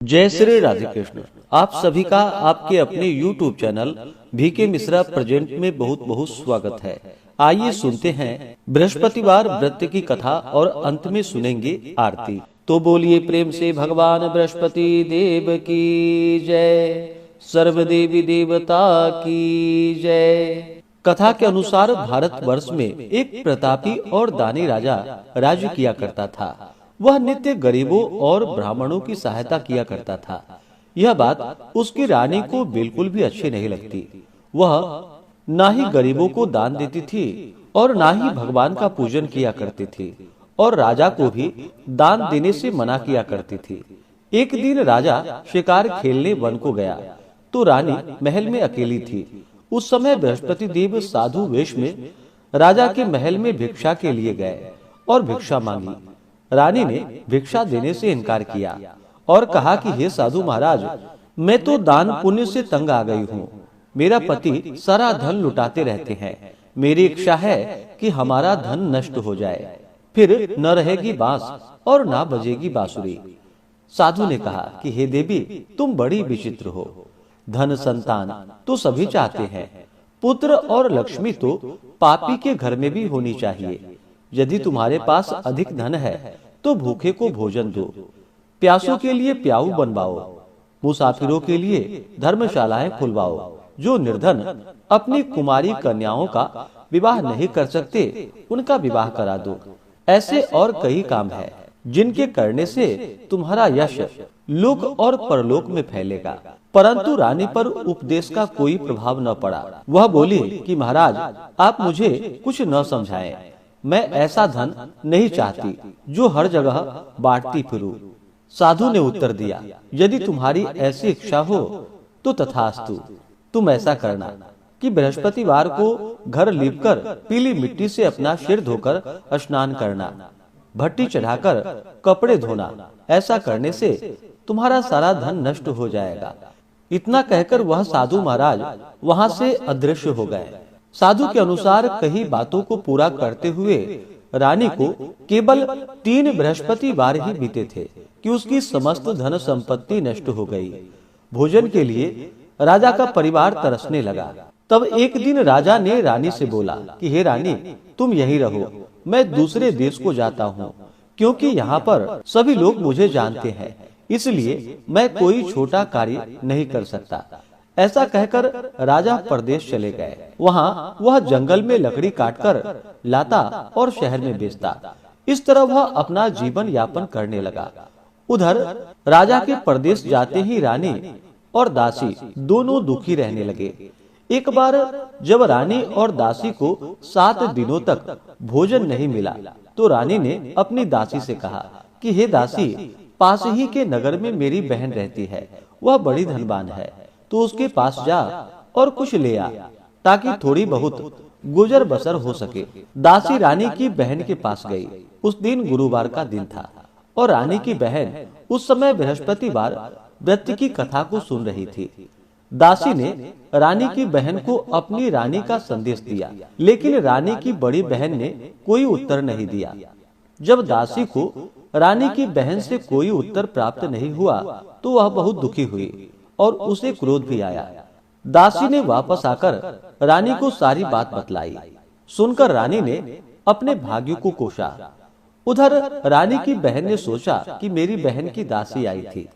जय श्री राधे कृष्ण। आप सभी का आपके अपने YouTube channel VK Mishra present में बहुत बहुत स्वागत है। आइए सुनते हैं बृहस्पतिवार व्रत की कथा और अंत में सुनेंगे आरती। तो बोलिए प्रेम से भगवान बृहस्पति देव की जय, सर्व देवी देवता की जय। कथा के अनुसार भारतवर्ष में एक प्रतापी और दानी राजा राज्य किया करता था। वह नित्य गरीबों और ब्राह्मणों की सहायता किया करता था। यह बात उसकी रानी को बिल्कुल भी अच्छी नहीं लगती। वह ना ही गरीबों को दान देती थी और ना ही भगवान का पूजन किया करती थी और राजा को भी दान देने से मना किया करती थी। एक दिन राजा शिकार खेलने वन को गया तो रानी महल में अकेली थी। उस समय बृहस्पति देव साधु वेश में राजा के महल में भिक्षा के लिए गए और भिक्षा मांगी। रानी ने भिक्षा देने से इनकार किया और कहा कि हे साधु महाराज, मैं तो दान पुण्य से तंग आ गई हूँ। मेरा पति सारा धन लुटाते रहते हैं। मेरी इच्छा है कि हमारा धन नष्ट हो जाए, फिर न रहेगी बांस और न बजेगी बांसुरी। साधु ने कहा कि हे देवी, तुम बड़ी विचित्र हो। धन संतान तो सभी चाहते हैं, पुत्र और लक्ष्मी तो पापी के घर में भी होनी चाहिए। यदि तुम्हारे पास अधिक धन है तो भूखे को भोजन दो, प्यासों के लिए प्याऊ बनवाओ, मुसाफिरों के लिए धर्मशालाएं खुलवाओ। जो निर्धन अपनी कुमारी कन्याओं का विवाह नहीं कर सकते, उनका विवाह करा दो। ऐसे और कई काम है जिनके करने से तुम्हारा यश लोक और परलोक में फैलेगा। परंतु रानी पर उपदेश का कोई प्रभाव न पड़ा। वह बोली कि महाराज, आप मुझे कुछ न समझाएं। मैं ऐसा धन नहीं चाहती जो हर जगह बांटती फिरूं। साधु ने उत्तर दिया, यदि तुम्हारी ऐसी इच्छा हो तो तथास्तु। तुम ऐसा करना कि बृहस्पतिवार को घर लीपकर पीली मिट्टी से अपना सिर धोकर स्नान करना, भट्टी चढ़ाकर कपड़े धोना। ऐसा करने से तुम्हारा सारा धन नष्ट हो जाएगा। इतना कहकर वह साधु महाराज वहां से अदृश्य हो गए। साधु के अनुसार कई बातों को पूरा करते हुए रानी को केवल 3 बृहस्पतिवार ही बीते थे कि उसकी समस्त धन संपत्ति नष्ट हो गई। भोजन के लिए राजा का परिवार तरसने लगा। तब एक दिन राजा ने रानी से बोला कि हे रानी, तुम यहीं रहो, मैं दूसरे देश को जाता हूँ, क्योंकि यहाँ पर सभी लोग मुझे जानते हैं, इसलिए मैं कोई छोटा कार्य नहीं कर सकता। ऐसा कहकर राजा परदेश चले गए। वहाँ वह जंगल में लकड़ी काटकर लाता और शहर में बेचता। इस तरह वह अपना जीवन यापन करने लगा। उधर राजा के परदेश जाते ही रानी और दासी दोनों दुखी रहने लगे। एक बार जब रानी और दासी को 7 दिनों तक भोजन नहीं मिला तो रानी ने अपनी दासी से कहा कि हे दासी, पास ही के नगर में मेरी बहन रहती है, वह बड़ी धनवान है, तो उसके पास जा और कुछ ले आ, ताकि थोड़ी बहुत गुजर बसर हो सके। दासी रानी की बहन के पास गई। उस दिन गुरुवार का दिन था और रानी की बहन उस समय बृहस्पतिवार व्रत की कथा को सुन रही थी। दासी ने रानी की बहन को अपनी रानी का संदेश दिया, लेकिन रानी की बड़ी बहन ने कोई उत्तर नहीं दिया। जब दासी को रानी की बहन से कोई उत्तर प्राप्त नहीं हुआ तो वह बहुत दुखी हुई और उसे क्रोध भी आया। दासी ने वापस आकर रानी को सारी बात बतलाई। सुनकर रानी ने अपने भाग्य को कोसा। उधर रानी की बहन ने सोचा कि मेरी बहन की दासी आई थी,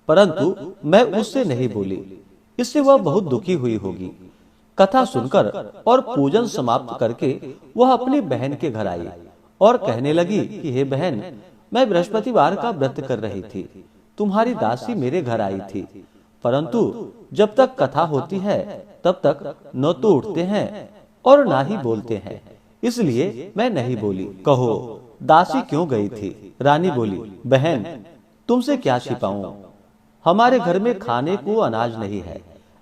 परंतु मैं उससे नहीं बोली, इससे वह बहुत दुखी हुई होगी। कथा सुनकर और पूजन समाप्त करके वह अपनी बहन के घर आई और कहने लगी कि हे बहन, मैं बृहस्पतिवार का व्रत कर रही थी, तुम्हारी दासी मेरे घर आई थी, परंतु जब तक कथा होती है तब तक न तो उठते हैं और ना ही बोलते हैं, इसलिए मैं नहीं बोली। कहो दासी क्यों गई थी? रानी बोली, बहन, तुमसे क्या छिपाऊं, हमारे घर में खाने को अनाज नहीं है।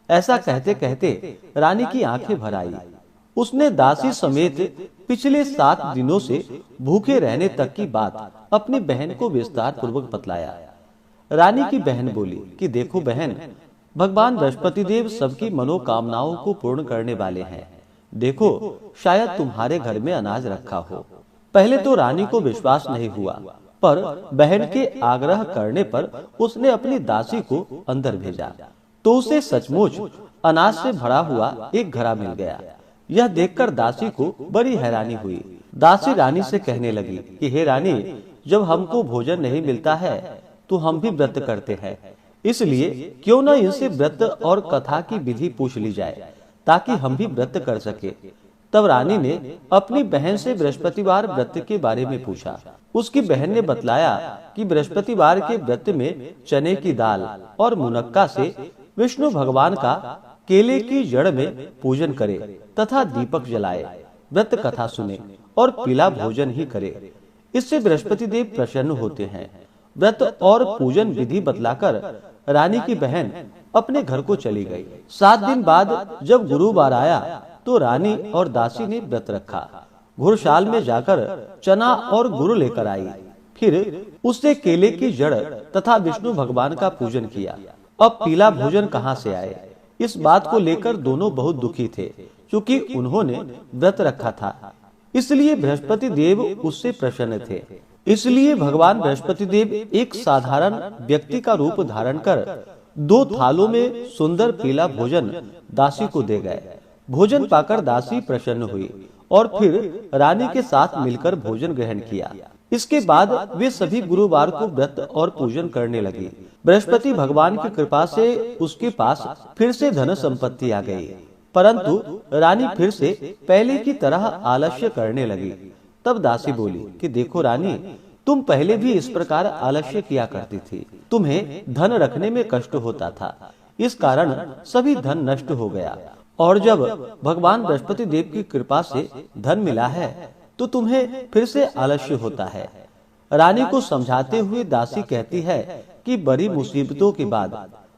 ऐसा कहते कहते रानी की आंखें भर आई। उसने दासी समेत पिछले 7 दिनों से भूखे रहने तक की बात अपनी बहन को विस्तार पूर्वक बतलाया। रानी की बहन बोली कि देखो बहन, भगवान बृहस्पति देव सबकी मनोकामनाओं को पूर्ण करने वाले हैं। देखो, शायद तुम्हारे घर में अनाज रखा हो। पहले तो रानी को विश्वास नहीं हुआ, पर बहन के आग्रह करने पर उसने अपनी दासी को अंदर भेजा तो उसे सचमुच अनाज से भरा हुआ एक घड़ा मिल गया। यह देखकर दासी को बड़ी हैरानी हुई। दासी रानी से कहने लगी कि हे रानी, जब हमको भोजन नहीं मिलता है तो हम भी व्रत करते हैं, इसलिए क्यों न इनसे व्रत और कथा की विधि पूछ ली जाए ताकि हम भी व्रत कर सके। तब रानी ने अपनी बहन से बृहस्पतिवार व्रत के बारे में पूछा। उसकी बहन ने बतलाया कि बृहस्पतिवार के व्रत में चने की दाल और मुनक्का से विष्णु भगवान का केले की जड़ में पूजन करे तथा दीपक जलाए, व्रत कथा सुने और पीला भोजन ही करे। इससे बृहस्पति देव प्रसन्न होते हैं। व्रत और पूजन विधि बतलाकर रानी की बहन अपने घर को चली गई। 7 दिन बाद जब गुरुवार आया तो रानी और दासी ने व्रत रखा। घुड़शाल में जाकर चना और गुड़ लेकर आई, फिर उससे केले की जड़ तथा विष्णु भगवान का पूजन किया। अब पीला भोजन कहाँ से आए, इस बात को लेकर दोनों बहुत दुखी थे, क्योंकि उन्होंने व्रत रखा था, इसलिए बृहस्पति देव उससे प्रसन्न थे। इसलिए भगवान बृहस्पति देव एक साधारण व्यक्ति का रूप धारण कर 2 थालों में सुंदर पीला भोजन दासी को दे गए। भोजन पाकर दासी प्रसन्न हुई और फिर रानी के साथ मिलकर भोजन ग्रहण किया। इसके बाद वे सभी गुरुवार को व्रत और पूजन करने लगी। बृहस्पति भगवान की कृपा से उसके पास फिर से धन संपत्ति आ गई, परंतु रानी फिर से पहले की तरह आलस्य करने लगी। तब दासी बोली कि देखो रानी, तुम पहले भी इस प्रकार आलस्य किया करती थी। तुम्हें धन रखने में कष्ट होता था, इस कारण सभी धन नष्ट हो गया, और जब भगवान बृहस्पति देव की कृपा से धन मिला है तो तुम्हें फिर से आलस्य होता है। रानी को समझाते हुए दासी कहती है कि बड़ी मुसीबतों के बाद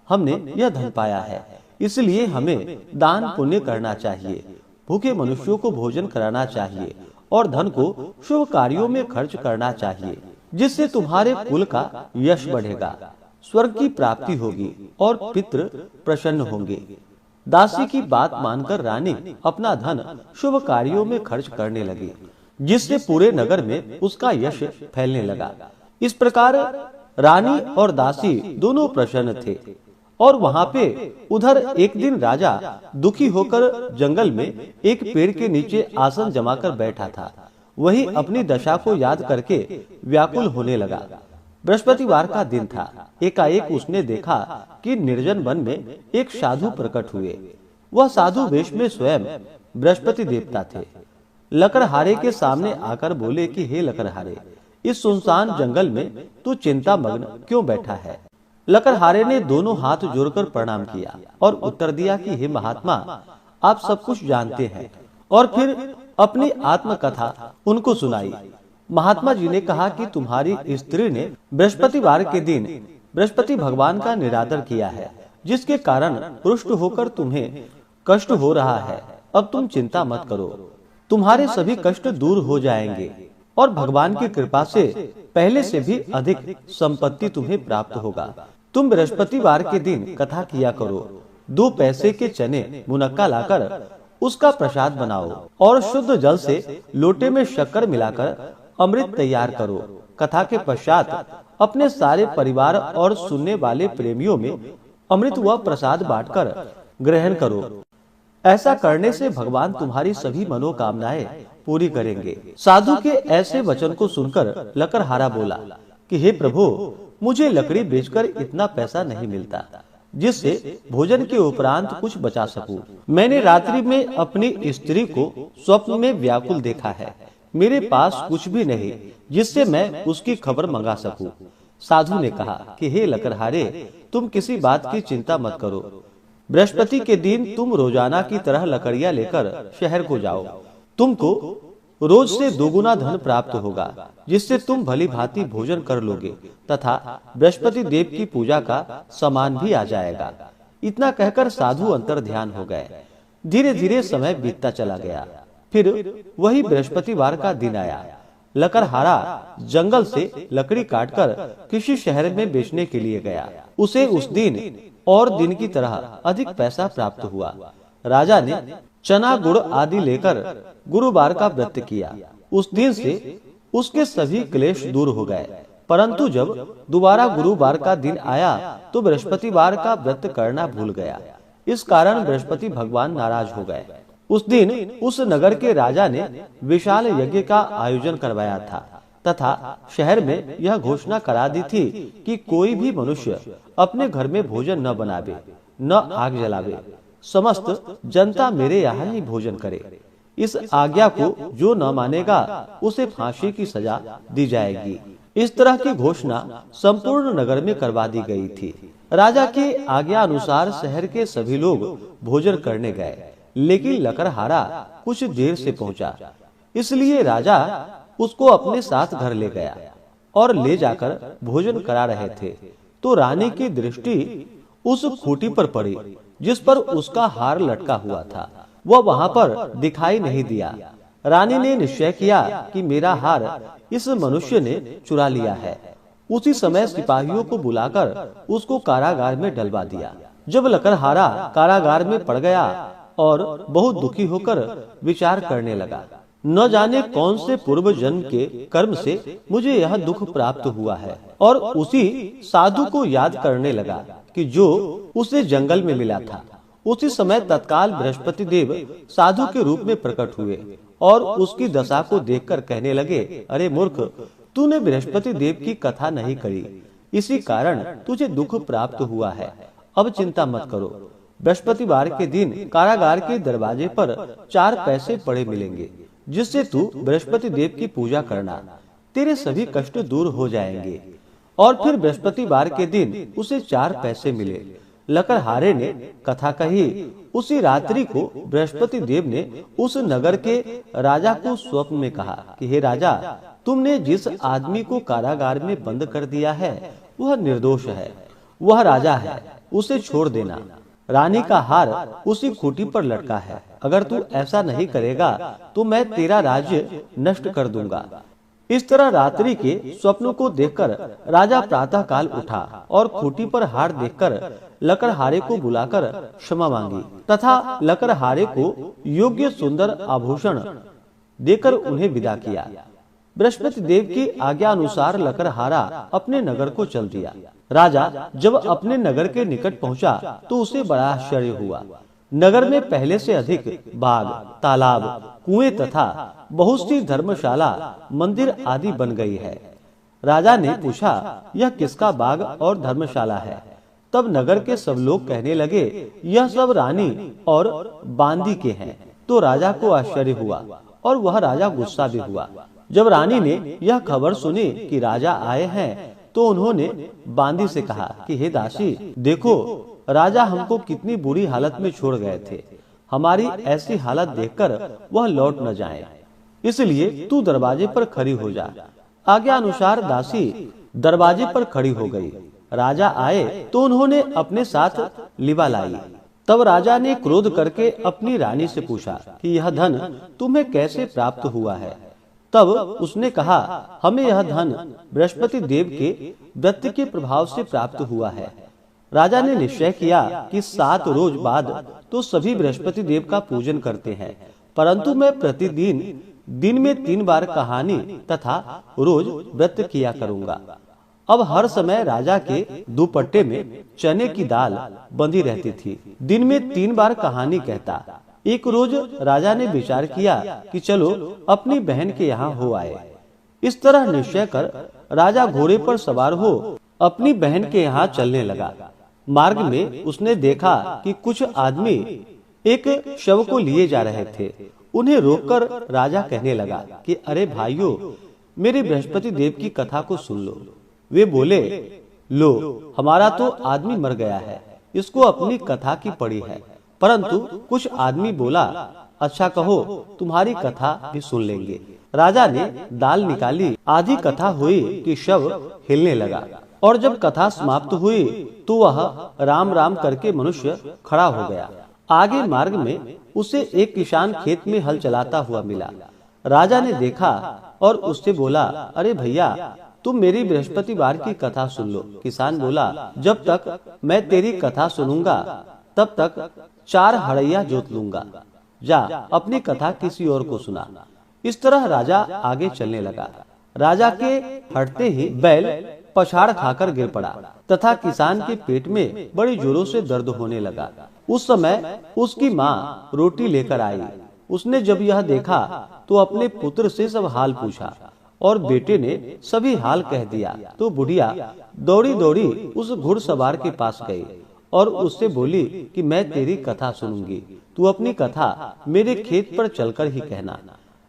हमने यह धन पाया है, इसलिए हमें दान पुण्य करना चाहिए, भूखे मनुष्यों को भोजन कराना चाहिए और धन को शुभ कार्यों में खर्च करना चाहिए, जिससे तुम्हारे कुल का यश बढ़ेगा, स्वर्ग की प्राप्ति होगी और पितृ प्रसन्न होंगे। दासी की बात मानकर रानी अपना धन शुभ कार्यों में खर्च करने लगी, जिससे पूरे नगर में उसका यश फैलने लगा। इस प्रकार रानी और दासी दोनों प्रसन्न थे। और वहाँ पे उधर एक दिन राजा दुखी होकर जंगल में एक पेड़ के नीचे आसन जमाकर बैठा था। वही अपनी दशा को याद करके व्याकुल होने लगा। बृहस्पतिवार का दिन था। एकाएक उसने देखा कि निर्जन वन में एक साधु प्रकट हुए। वह साधु वेश में स्वयं बृहस्पति देवता थे। लकड़हारे के सामने आकर बोले कि हे लकड़हारे, इस सुनसान जंगल में तू चिंता मग्न क्यों बैठा है? लकड़हारे ने दोनों हाथ जोड़कर प्रणाम किया और उत्तर दिया कि हे महात्मा, आप सब कुछ जानते हैं। और फिर अपनी आत्मकथा उनको सुनाई। महात्मा जी ने कहा कि तुम्हारी स्त्री ने बृहस्पतिवार के दिन बृहस्पति भगवान का निरादर किया है, जिसके कारण रुष्ट होकर तुम्हें कष्ट हो रहा है। अब तुम चिंता मत करो, तुम्हारे सभी कष्ट दूर हो जाएंगे और भगवान की कृपा से पहले से भी अधिक संपत्ति तुम्हें प्राप्त होगा। तुम बृहस्पतिवार के दिन कथा किया करो। 2 पैसे के चने मुनक्का लाकर उसका प्रसाद बनाओ और शुद्ध जल से लोटे में शक्कर मिलाकर अमृत तैयार करो। कथा के पश्चात अपने सारे परिवार और सुनने वाले प्रेमियों में अमृत व प्रसाद बांटकर ग्रहण करो। ऐसा करने से भगवान तुम्हारी सभी मनोकामनाएं पूरी करेंगे। साधु के ऐसे वचन को सुनकर लकड़हारा बोला कि हे प्रभु, मुझे लकड़ी बेचकर इतना पैसा नहीं मिलता जिससे भोजन के उपरांत कुछ बचा सकूं। मैंने रात्रि में अपनी स्त्री को स्वप्न में व्याकुल देखा है। मेरे पास कुछ भी नहीं जिससे मैं उसकी खबर मंगा सकूं। साधु ने कहा कि हे लकड़हारे, तुम किसी बात की चिंता मत करो। बृहस्पति के दिन तुम रोजाना की तरह लकड़ियां लेकर शहर को जाओ। तुमको रोज से 2 गुना धन प्राप्त होगा, जिससे तुम भली भांति भोजन कर लोगे तथा बृहस्पति देव की पूजा का सामान भी आ जाएगा। इतना कहकर साधु अंतर ध्यान हो गए। धीरे धीरे समय बीतता चला गया। फिर वही बृहस्पतिवार का दिन आया। लकड़हारा जंगल से लकड़ी काटकर किसी शहर में बेचने के लिए गया। उसे उस दिन और दिन की तरह अधिक पैसा प्राप्त हुआ। राजा ने चना गुड़ आदि लेकर गुरुवार का व्रत किया। उस दिन से उसके सभी क्लेश दूर हो गए। परंतु जब दोबारा गुरुवार का दिन आया तो बृहस्पतिवार का व्रत करना भूल गया। इस कारण बृहस्पति भगवान नाराज हो गए। उस दिन उस नगर के राजा ने विशाल यज्ञ का आयोजन करवाया था तथा शहर में यह घोषणा करा दी थी कि कोई भी मनुष्य अपने घर में भोजन न बनावे, न आग जलावे। समस्त जनता मेरे यहाँ ही भोजन करे। इस आज्ञा को जो न मानेगा उसे फांसी की सजा दी जाएगी। इस तरह की घोषणा संपूर्ण नगर में करवा दी गई थी। राजा के आज्ञा अनुसार शहर के सभी लोग भोजन करने गए, लेकिन लकड़हारा कुछ देर से पहुंचा। इसलिए राजा उसको अपने साथ घर ले गया और ले जाकर भोजन करा रहे थे तो रानी की दृष्टि उस खूंटी पर पड़ी जिस पर उसका हार लटका हुआ था। वह वहां पर दिखाई नहीं दिया। रानी ने निश्चय किया कि मेरा हार इस मनुष्य ने चुरा लिया है। उसी समय सिपाहियों को बुलाकर उसको कारागार में डलवा दिया। जब लकड़हारा कारागार में पड़ गया और बहुत दुखी होकर विचार करने लगा, न जाने कौन से पूर्व जन्म के कर्म से मुझे यह दुख प्राप्त हुआ है, और उसी साधु को याद करने लगा कि जो उसे जंगल में मिला था। उसी समय तत्काल बृहस्पति देव साधु के रूप में प्रकट हुए और उसकी दशा को देखकर कहने लगे, अरे मूर्ख, तूने बृहस्पति देव की कथा नहीं करी, इसी कारण तुझे दुख प्राप्त हुआ है। अब चिंता मत करो। बृहस्पतिवार के दिन कारागार के दरवाजे पर 4 पैसे पड़े मिलेंगे, जिससे तू बृहस्पति देव की पूजा करना, तेरे सभी कष्ट दूर हो जाएंगे। और फिर बृहस्पतिवार के दिन उसे 4 पैसे मिले। लकड़हारे ने कथा कही। उसी रात्रि को बृहस्पति देव ने उस नगर के राजा को स्वप्न में कहा कि हे राजा, तुमने जिस आदमी को कारागार में बंद कर दिया है वह निर्दोष है, वह राजा है, उसे छोड़ देना। रानी का हार उसी खूंटी पर लटका है। अगर तू ऐसा नहीं करेगा तो मैं तेरा राज्य नष्ट कर दूंगा। इस तरह रात्रि के स्वप्नों को देखकर राजा प्रातः काल उठा और खूंटी पर हार देखकर लकड़हारे को बुलाकर क्षमा मांगी तथा लकड़हारे को योग्य सुंदर आभूषण देकर उन्हें विदा किया। बृहस्पति देव की आज्ञा अनुसार लकड़हारा अपने नगर को चल दिया। राजा जब अपने नगर के निकट पहुंचा तो उसे बड़ा आश्चर्य हुआ। नगर में पहले से अधिक बाग, तालाब, कुएं तथा बहुत सी धर्मशाला, मंदिर आदि बन गई है। राजा ने पूछा, यह किसका बाग और धर्मशाला है? तब नगर के सब लोग कहने लगे, यह सब रानी और बांदी के हैं। तो राजा को आश्चर्य हुआ और वह राजा गुस्सा भी हुआ। जब रानी ने यह खबर सुनी कि राजा आए हैं तो उन्होंने बांदी से कहा कि हे दासी, देखो राजा हमको कितनी बुरी हालत में छोड़ गए थे। हमारी ऐसी हालत देखकर वह लौट न जाए, इसलिए तू दरवाजे पर खड़ी हो जा। आज्ञा अनुसार दासी दरवाजे पर खड़ी हो गई। राजा आए तो उन्होंने अपने साथ लिवा लाई। तब राजा ने क्रोध करके अपनी रानी से पूछा कि यह धन तुम्हें कैसे प्राप्त हुआ है? तब उसने कहा, हमें यह धन बृहस्पति देव के व्रत के प्रभाव से प्राप्त हुआ है। राजा ने निश्चय किया कि 7 रोज बाद तो सभी बृहस्पति देव का पूजन करते हैं, परंतु मैं प्रतिदिन दिन में 3 बार कहानी तथा रोज व्रत किया करूंगा। अब हर समय राजा के दुपट्टे में चने की दाल बंधी रहती थी। दिन में 3 बार कहानी कहता। एक रोज राजा ने विचार किया कि चलो अपनी बहन के यहाँ हो आए। इस तरह निश्चय कर राजा घोड़े पर सवार हो अपनी बहन के यहाँ चलने लगा। मार्ग में उसने देखा कि कुछ आदमी एक शव को लिए जा रहे थे। उन्हें रोककर राजा कहने लगा कि अरे भाइयों, मेरे बृहस्पति देव की कथा को सुन लो। वे बोले, लो, हमारा तो आदमी मर गया है, इसको अपनी कथा की पड़ी है। परंतु कुछ आदमी बोला, अच्छा कहो, तुम्हारी कथा भी सुन लेंगे। राजा ने दाल निकाली। आधी कथा हुई कि शव हिलने लगा, और जब कथा समाप्त हुई तो वह राम राम करके मनुष्य खड़ा हो गया। आगे मार्ग में उसे एक किसान खेत में हल चलाता हुआ मिला। राजा ने देखा और उससे बोला, अरे भैया, तुम मेरी बृहस्पतिवार की कथा सुन लो। किसान बोला, जब तक मैं तेरी कथा सुनूंगा तब तक 4 हड़ैया जोत लूंगा। जा अपनी कथा किसी और को सुना। इस तरह राजा आगे चलने लगा। राजा के हटते ही बैल पछाड़ खाकर गिर पड़ा तथा किसान के पेट में बड़ी जोरों से दर्द होने लगा। उस समय उसकी माँ रोटी लेकर आई। उसने जब यह देखा तो अपने पुत्र से सब हाल पूछा और बेटे ने सभी हाल कह दिया। तो बुढ़िया दौड़ी दौड़ी उस घुड़सवार के पास गई और उससे बोली कि मैं तेरी कथा सुनूंगी, तू अपनी कथा मेरे खेत पर चलकर ही कहना।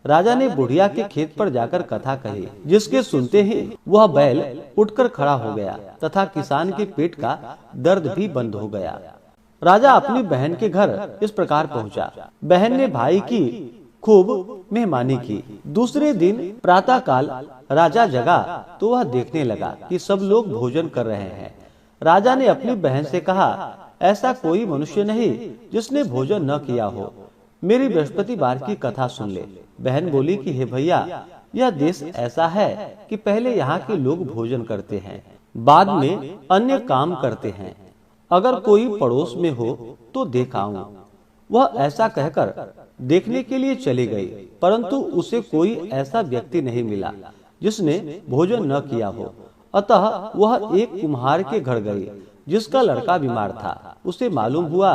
राजा ने बुढ़िया के खेत पर जाकर कथा कही, जिसके सुनते ही वह बैल उठकर खड़ा हो गया तथा किसान के पेट का दर्द भी बंद हो गया। राजा अपनी बहन के घर इस प्रकार पहुंचा। बहन ने भाई की खूब मेहमानी की। दूसरे दिन प्रातः काल राजा जगा तो वह देखने लगा कि सब लोग भोजन कर रहे हैं। राजा ने अपनी बहन से कहा, ऐसा कोई मनुष्य नहीं जिसने भोजन न किया हो, मेरी बृहस्पतिवार की कथा सुन ले। बहन बोली कि हे भैया, यह देश ऐसा है कि पहले यहाँ के लोग भोजन करते हैं, बाद में अन्य काम करते हैं। अगर कोई पड़ोस में हो तो देख आऊं। वह ऐसा कहकर देखने के लिए चली गई, परंतु उसे कोई ऐसा व्यक्ति नहीं मिला जिसने भोजन न किया हो। अतः वह एक कुम्हार के घर गई जिसका लड़का बीमार था। उसे मालूम हुआ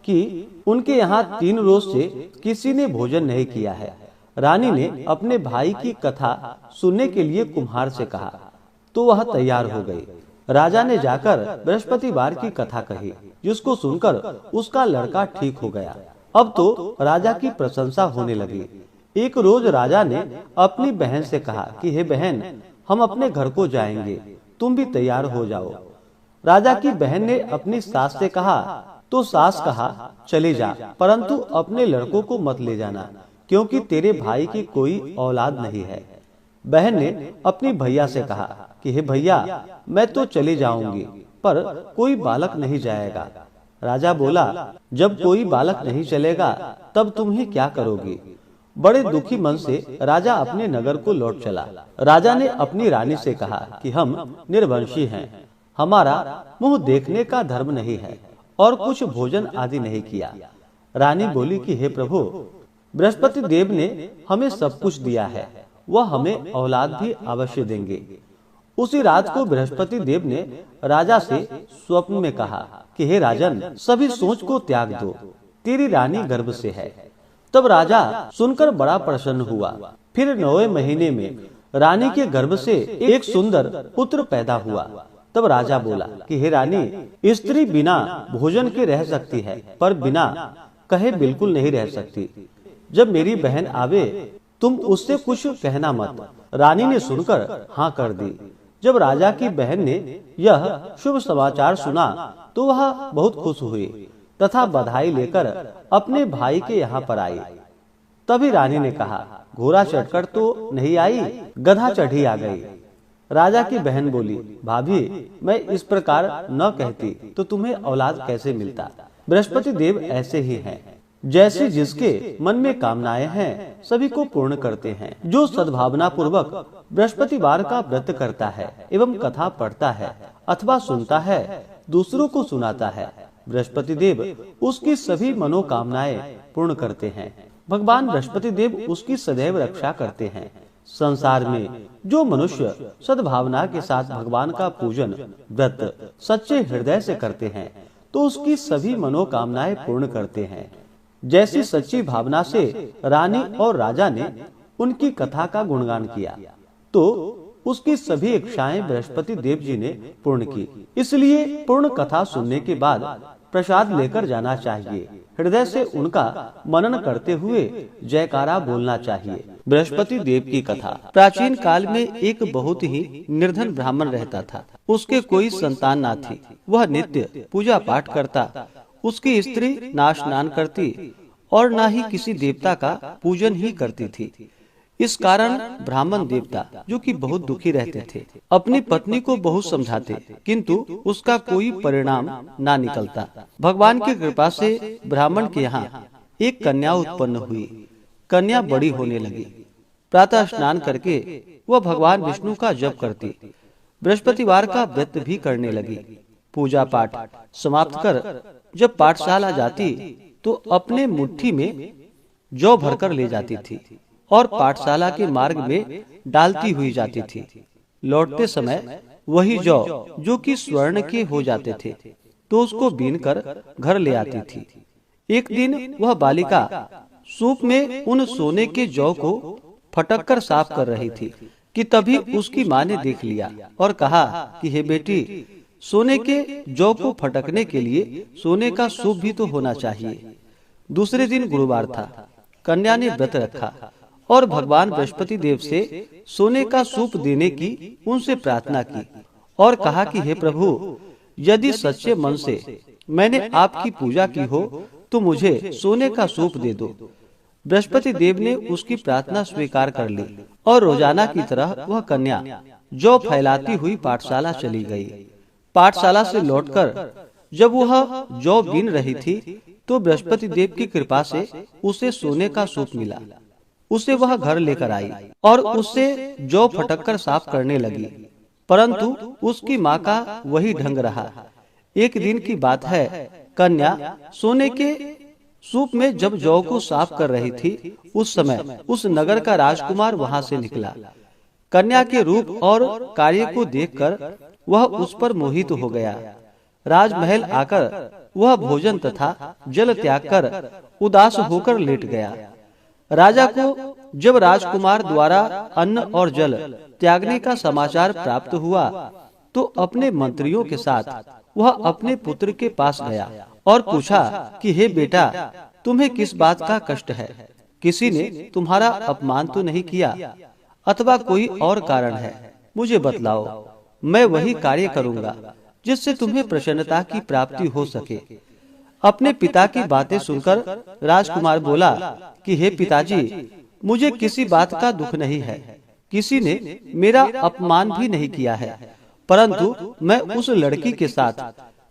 कि उनके यहाँ 3 रोज से किसी ने भोजन नहीं किया है। रानी ने अपने भाई की कथा सुनने के लिए कुम्हार से कहा तो वह तैयार हो गई। राजा ने जाकर बृहस्पतिवार की कथा कही, जिसको सुनकर उसका लड़का ठीक हो गया। अब तो राजा की प्रशंसा होने लगी। एक रोज राजा ने अपनी बहन से कहा कि हे बहन, हम अपने घर को जाएंगे, तुम भी तैयार हो जाओ। राजा की बहन ने अपनी सास से कहा तो सास कहा, चले जा, परंतु अपने लड़कों को मत ले जाना, क्योंकि तेरे भाई की कोई औलाद नहीं है। बहन ने अपनी भैया से कहा कि हे भैया, मैं तो चली जाऊंगी, पर कोई बालक नहीं जाएगा। राजा बोला, जब कोई बालक नहीं चलेगा तब तुम ही क्या करोगी। बड़े दुखी मन से राजा अपने नगर को लौट चला। राजा ने अपनी रानी से कहा कि हम निर्वंशी हैं, हमारा मुंह देखने का धर्म नहीं है और कुछ भोजन आदि नहीं किया। रानी बोली कि हे प्रभु, बृहस्पति देव ने हमें सब कुछ दिया है, वह हमें औलाद भी अवश्य देंगे। उसी रात को बृहस्पति देव ने राजा से स्वप्न में कहा कि हे राजन, सभी सोच को त्याग दो, तेरी रानी गर्भ से है। तब राजा सुनकर बड़ा प्रसन्न हुआ। फिर 9वें महीने में रानी के गर्भ से एक सुंदर पुत्र पैदा हुआ। तब राजा बोला कि हे रानी, स्त्री बिना भोजन के रह सकती है, पर बिना कहे बिल्कुल नहीं रह सकती। जब मेरी बहन आवे तुम उससे कुछ कहना मत। रानी ने सुनकर हाँ कर दी। जब राजा की बहन ने यह शुभ समाचार सुना तो वह बहुत खुश हुई तथा बधाई लेकर अपने भाई के यहाँ पर आई। तभी रानी ने कहा, घोड़ा चढ़कर तो नहीं आई, गधा चढ़ी आ गई। राजा की बहन बोली, भाभी, मैं इस प्रकार न कहती तो तुम्हें औलाद कैसे मिलता। बृहस्पति देव ऐसे ही हैं, जैसे जिसके मन में कामनाएं हैं सभी को पूर्ण करते हैं। जो सद्भावना पूर्वक बृहस्पतिवार का व्रत करता है एवं कथा पढ़ता है अथवा सुनता है, दूसरों को सुनाता है, बृहस्पति देव उसकी सभी मनोकामनाएं पूर्ण करते हैं। भगवान बृहस्पति देव उसकी सदैव रक्षा करते हैं। संसार में जो मनुष्य सद्भावना के साथ भगवान का पूजन व्रत सच्चे हृदय से करते हैं तो उसकी सभी मनोकामनाएं पूर्ण करते हैं। जैसी सच्ची भावना से रानी और राजा ने उनकी कथा का गुणगान किया तो उसकी सभी इच्छाएं बृहस्पति देव जी ने पूर्ण की। इसलिए पूर्ण कथा सुनने के बाद प्रसाद लेकर जाना चाहिए। हृदय से उनका मनन करते हुए जयकारा बोलना चाहिए। बृहस्पति देव की कथा। प्राचीन काल में एक बहुत ही निर्धन ब्राह्मण रहता था। उसके कोई संतान ना थी। वह नित्य पूजा पाठ करता। उसकी स्त्री ना स्नान करती और ना ही किसी देवता का पूजन ही करती थी। इस कारण ब्राह्मण देवता, जो कि बहुत दुखी रहते थे, अपनी पत्नी को बहुत समझाते, किंतु उसका कोई परिणाम ना निकलता। भगवान की कृपा से ब्राह्मण के यहाँ एक कन्या उत्पन्न हुई। कन्या बड़ी होने लगी। प्रातः स्नान करके वह भगवान विष्णु का जप करती। बृहस्पतिवार का व्रत भी करने लगी। पूजा पाठ समाप्त कर जब पाठशाला जाती तो अपने मुट्ठी में जौ भरकर ले जाती थी। और पाठशाला के मार्ग में डालती हुई जाती थी। लौटते समय वही जौ जो कि स्वर्ण के हो जाते थे तो उसको बीनकर घर ले आती थी। एक दिन वह बालिका सूप में उन सोने के जौ को फटक कर साफ कर रही थी कि तभी उसकी माँ ने देख लिया और कहा कि हे बेटी, सोने के जौ को फटकने के लिए सोने का सूप भी तो होना चाहिए। दूसरे दिन गुरुवार था। कन्या ने व्रत रखा और भगवान बृहस्पति देव से सोने का सूप देने की उनसे प्रार्थना की और कहा कि हे प्रभु, यदि सच्चे मन से मैंने आपकी पूजा की हो तो मुझे सोने का सूप दे दो। बृहस्पति देव ने उसकी प्रार्थना स्वीकार कर ली और रोजाना की तरह वह कन्या जौ फैलाती हुई पाठशाला चली गई। पाठशाला से लौटकर जब वह जौ बीन रही थी तो बृहस्पति देव की कृपा से उसे सोने का सूप मिला। उसे वह घर लेकर आई और उससे जौ फटककर साफ करने लगी, परंतु उसकी माँ का वही ढंग रहा। एक दिन की बात है, कन्या सोने के सूप में जब जौ को साफ कर रही थी, उस समय उस नगर का राजकुमार वहां से निकला। कन्या के रूप और कार्य को देखकर वह उस पर मोहित हो गया। राजमहल आकर वह भोजन तथा जल त्याग कर उदास होकर लेट गया। राजा को जब राजकुमार द्वारा अन्न और जल त्यागने का समाचार प्राप्त हुआ तो अपने मंत्रियों के साथ वह अपने पुत्र के पास गया और पूछा कि हे बेटा, तुम्हें किस बात का कष्ट है? किसी ने तुम्हारा अपमान तो नहीं किया अथवा कोई और कारण है? मुझे बतलाओ, मैं वही कार्य करूंगा जिससे तुम्हें प्रसन्नता की प्राप्ति हो सके। अपने पिता की बातें सुनकर राजकुमार बोला कि हे पिताजी, मुझे किसी बात का दुख नहीं है। किसी ने मेरा अपमान भी नहीं किया है, परंतु मैं उस लड़की के साथ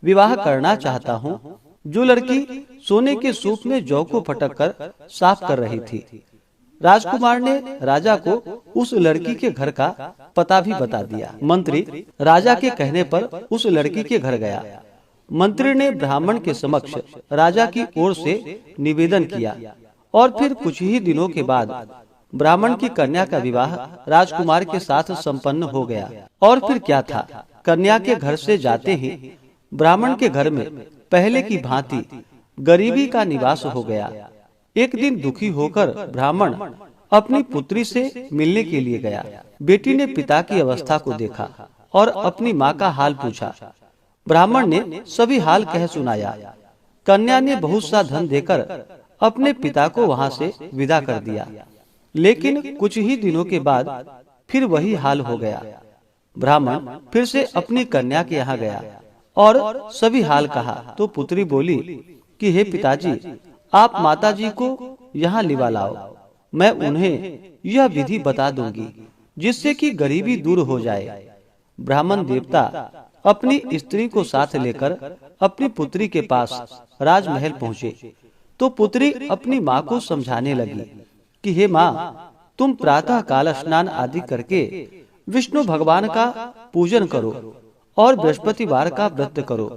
विवाह करना चाहता हूँ जो लड़की सोने के सूप में जौ को फटककर साफ कर रही थी। राजकुमार ने राजा को उस लड़की के घर का पता भी बता दिया। मंत्री राजा के कहने पर उस लड़की के घर गया। मंत्री ने ब्राह्मण के समक्ष राजा की ओर से निवेदन किया और फिर कुछ ही दिनों के बाद ब्राह्मण की कन्या का विवाह राजकुमार के साथ संपन्न हो गया। और फिर क्या था, कन्या के घर से जाते ही ब्राह्मण के घर में पहले की भांति गरीबी का निवास हो गया। एक दिन दुखी होकर ब्राह्मण अपनी पुत्री से मिलने के लिए गया। बेटी ने पिता की अवस्था को देखा और अपनी माँ का हाल पूछा। ब्राह्मण ने सभी हाल कह सुनाया। कन्या ने बहुत सा धन देकर अपने पिता को वहां से विदा कर दिया, लेकिन कुछ ही दिनों के बाद फिर वही हाल हो गया। ब्राह्मण फिर से अपनी कन्या के यहाँ गया और सभी हाल कहा तो पुत्री बोली कि हे पिताजी, आप माताजी को यहाँ लिवा लाओ। मैं उन्हें यह विधि बता दूंगी जिससे कि गरीबी दूर हो जाए। ब्राह्मण देवता अपनी स्त्री को साथ लेकर अपनी पुत्री के पास राजमहल पहुँचे तो पुत्री अपनी माँ को समझाने लगी कि हे माँ, तुम प्रातः काल स्नान आदि करके विष्णु भगवान का पूजन करो और बृहस्पतिवार का व्रत करो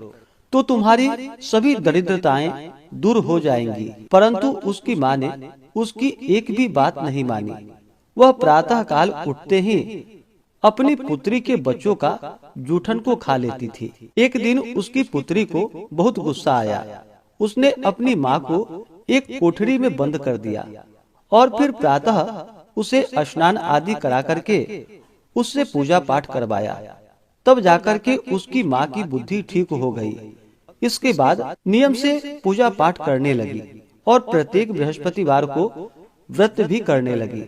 तो तुम्हारी सभी दरिद्रताएं दूर हो जाएंगी। परंतु उसकी माँ ने उसकी एक भी बात नहीं मानी। वह प्रातः काल उठते ही अपनी पुत्री के बच्चों का जूठन को खा लेती थी। एक दिन उसकी पुत्री को बहुत गुस्सा आया। उसने अपनी माँ को एक कोठरी में बंद कर दिया और फिर प्रातः उसे स्नान आदि करा करके उससे पूजा पाठ करवाया। तब जाकर के उसकी माँ की बुद्धि ठीक हो गई। इसके बाद नियम से पूजा पाठ करने लगी और प्रत्येक बृहस्पतिवार को व्रत भी करने लगी।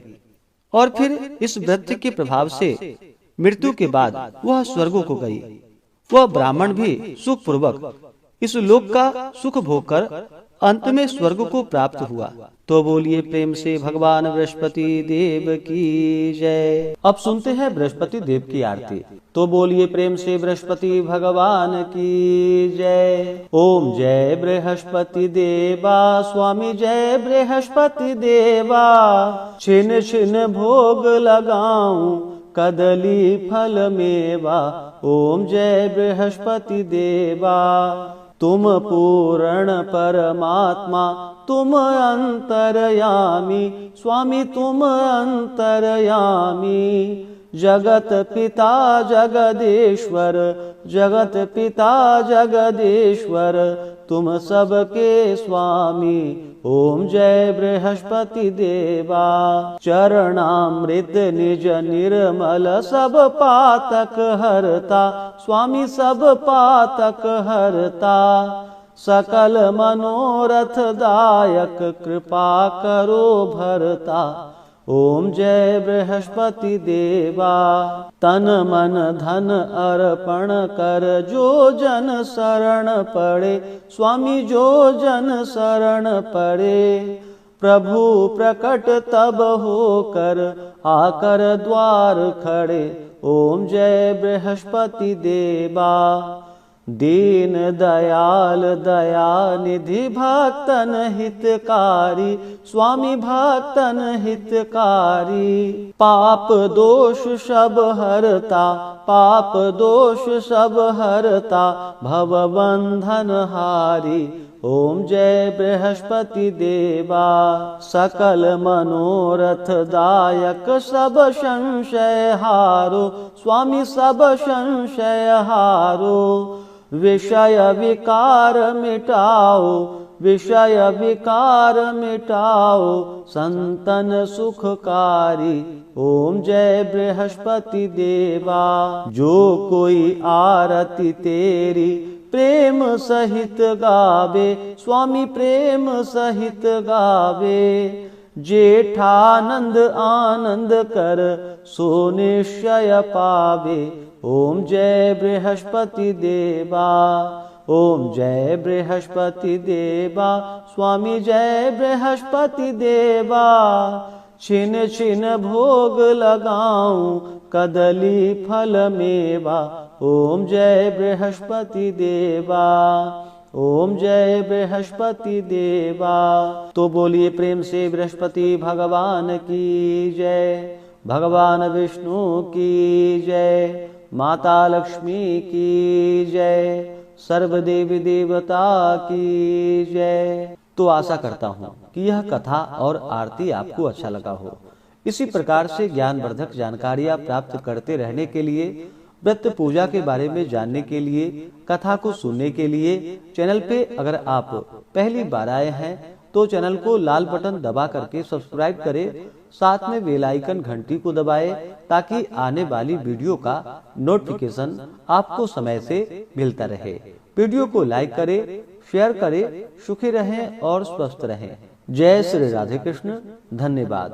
और फिर इस व्रत के प्रभाव से मृत्यु के बाद वह स्वर्ग को गई। वह ब्राह्मण भी सुख पूर्वक इस लोक का सुख भोग कर अंत में स्वर्ग को प्राप्त हुआ। तो बोलिए प्रेम से भगवान बृहस्पति देव की जय। अब सुनते हैं बृहस्पति देव की आरती। तो बोलिए प्रेम से बृहस्पति भगवान की जय। ओम जय बृहस्पति देवा स्वामी जय बृहस्पति देवा। छिन छिन भोग लगाऊं कदली फल मेवा। ओम जय बृहस्पति देवा। तुम पूर्ण परमात्मा तुम अंतर्यामी, स्वामी तुम अंतर्यामी। जगत पिता जगदीश्वर, जगत पिता जगदीश्वर, तुम सबके स्वामी। ओम जय बृहस्पति देवा। चरणामृत निज निर्मल सब पातक हरता, स्वामी सब पातक हरता। सकल मनोरथ दायक कृपा करो भरता। ओम जय बृहस्पति देवा। तन मन धन अर्पण कर जो जन शरण पड़े, स्वामी जो जन शरण पड़े। प्रभु प्रकट तब होकर आकर द्वार खड़े। ओम जय बृहस्पति देवा। दीन दयाल दया निधि भक्तन हितकारी, स्वामी भक्तन हितकारी। पाप दोष सब हरता, पाप दोष सब हरता, भव बंधन हारी। ओम जय बृहस्पति देवा। सकल मनोरथ दायक सब संशय हारो, स्वामी सब संशय हारो। विषय विकार मिटाओ, विषय विकार मिटाओ, संतन सुखकारी। ओम जय बृहस्पति देवा। जो कोई आरती तेरी प्रेम सहित गावे, स्वामी प्रेम सहित गावे। जेठानंद आनंद कर सो निश्चय पावे। ओम जय बृहस्पति देवा। ओम जय बृहस्पति देवा, स्वामी जय बृहस्पति देवा। छिन छिन भोग लगाऊं कदली फल मेवा। ओम जय बृहस्पति देवा। ओम जय बृहस्पति देवा। तो बोलिए प्रेम से बृहस्पति भगवान की जय, भगवान विष्णु की जय, माता लक्ष्मी की जय, सर्व देवी देवता की जय। तो आशा करता हूँ कि यह कथा और आरती आपको अच्छा लगा हो। इसी प्रकार से ज्ञानवर्धक जानकारियाँ प्राप्त करते रहने के लिए, व्रत पूजा के बारे में जानने के लिए, कथा को सुनने के लिए चैनल पे अगर आप पहली बार आए हैं तो चैनल को लाल बटन दबा करके सब्सक्राइब करें, साथ में बेल आइकन घंटी को दबाएं ताकि आने वाली वीडियो का नोटिफिकेशन आपको समय से मिलता रहे। वीडियो को लाइक करें, शेयर करें। सुखी रहें और स्वस्थ रहें। जय श्री राधे कृष्ण। धन्यवाद।